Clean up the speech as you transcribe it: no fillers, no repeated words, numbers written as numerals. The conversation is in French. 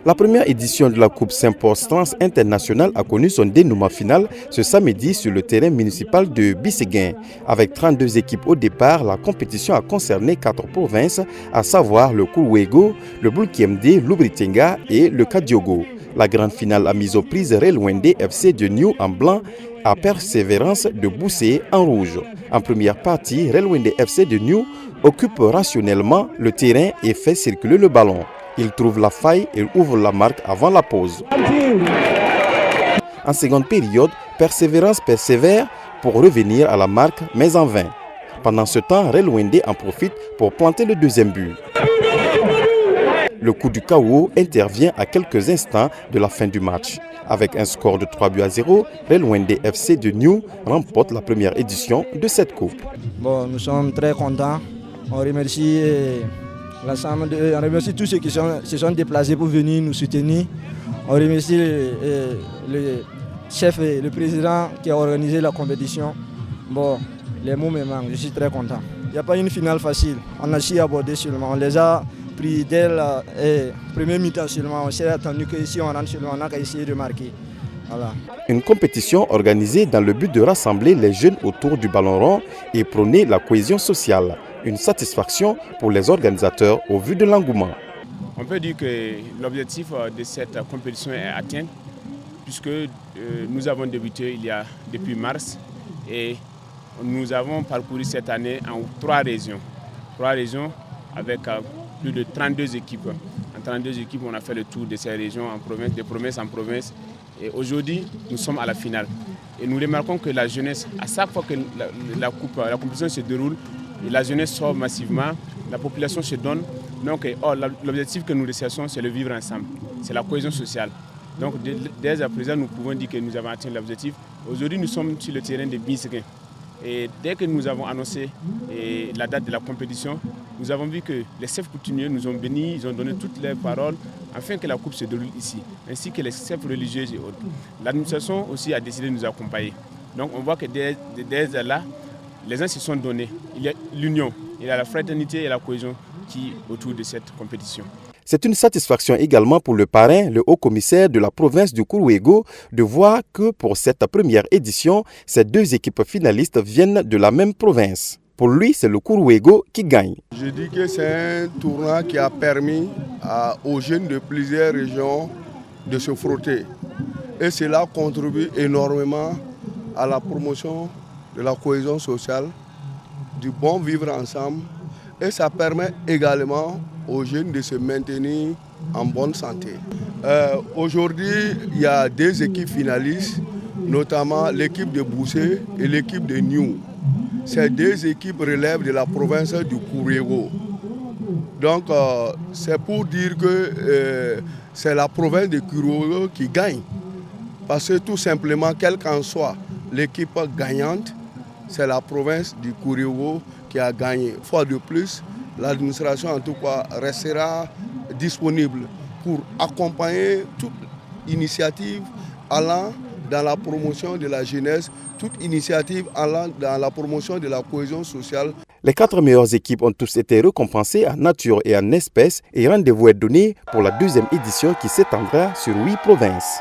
La première édition de la Coupe Saint-Paul-Stance internationale a connu son dénouement final ce samedi sur le terrain municipal de Bisséguin. Avec 32 équipes au départ, la compétition a concerné 4 provinces, à savoir le Kourouégo, le Boulkiemdé, l'Oubritenga et le Kadiogo. La grande finale a mis aux prises Relwende FC de New en blanc à Persévérance de Boussé en rouge. En première partie, Relwende FC de New occupe rationnellement le terrain et fait circuler le ballon. Il trouve la faille et ouvre la marque avant la pause. En seconde période, Persévérance persévère pour revenir à la marque, mais en vain. Pendant ce temps, Relwende en profite pour planter le deuxième but. Le coup du KO intervient à quelques instants de la fin du match. Avec un score de 3-0, Relwende FC de New remporte la première édition de cette coupe. Bon, nous sommes très contents. On remercie on remercie tous ceux qui se sont déplacés pour venir nous soutenir. On remercie le chef et le président qui a organisé la compétition. Bon, les mots me manquent, je suis très content. Il n'y a pas une finale facile, on a su aborder seulement. On les a pris dès la première mi-temps seulement. On s'est attendu que si on rentre seulement, on a qu'à essayer de marquer. Voilà. Une compétition organisée dans le but de rassembler les jeunes autour du ballon rond et prôner la cohésion sociale. Une satisfaction pour les organisateurs au vu de l'engouement. On peut dire que l'objectif de cette compétition est atteint puisque nous avons débuté depuis mars et nous avons parcouru cette année en 3 régions. 3 régions avec plus de 32 équipes. En 32 équipes, on a fait le tour de ces régions en province, de province en province. Et aujourd'hui, nous sommes à la finale. Et nous remarquons que la jeunesse, à chaque fois que la compétition se déroule, la jeunesse sort massivement, la population se donne. Donc, l'objectif que nous recherchons, c'est le vivre ensemble. C'est la cohésion sociale. Donc, dès à présent, nous pouvons dire que nous avons atteint l'objectif. Aujourd'hui, nous sommes sur le terrain de Bisséguin. Et dès que nous avons annoncé la date de la compétition, nous avons vu que les chefs coutumiers nous ont bénis, ils ont donné toutes leurs paroles afin que la coupe se déroule ici, ainsi que les chefs religieux et autres. L'administration aussi a décidé de nous accompagner. Donc on voit que dès là, les gens se sont donnés. Il y a l'union, il y a la fraternité et la cohésion qui est autour de cette compétition. C'est une satisfaction également pour le parrain, le haut-commissaire de la province du Kourouégo, de voir que pour cette première édition, ces 2 équipes finalistes viennent de la même province. Pour lui, c'est le Kourouégo qui gagne. Je dis que c'est un tournoi qui a permis aux jeunes de plusieurs régions de se frotter. Et cela contribue énormément à la promotion de la cohésion sociale, du bon vivre ensemble. Et ça permet également aux jeunes de se maintenir en bonne santé. Aujourd'hui, il y a 2 équipes finalistes, notamment l'équipe de Boussé et l'équipe de New. Ces 2 équipes relèvent de la province du Kourouégo. Donc, c'est pour dire que c'est la province de Kourouégo qui gagne. Parce que tout simplement, quelle qu'en soit l'équipe gagnante, c'est la province du Kourouégo qui a gagné. Une fois de plus, l'administration en tout cas restera disponible pour accompagner toute initiative allant dans la promotion de la jeunesse, toute initiative allant dans la promotion de la cohésion sociale. Les 4 meilleures équipes ont tous été récompensées en nature et en espèces et rendez-vous est donné pour la 2e édition qui s'étendra sur 8 provinces.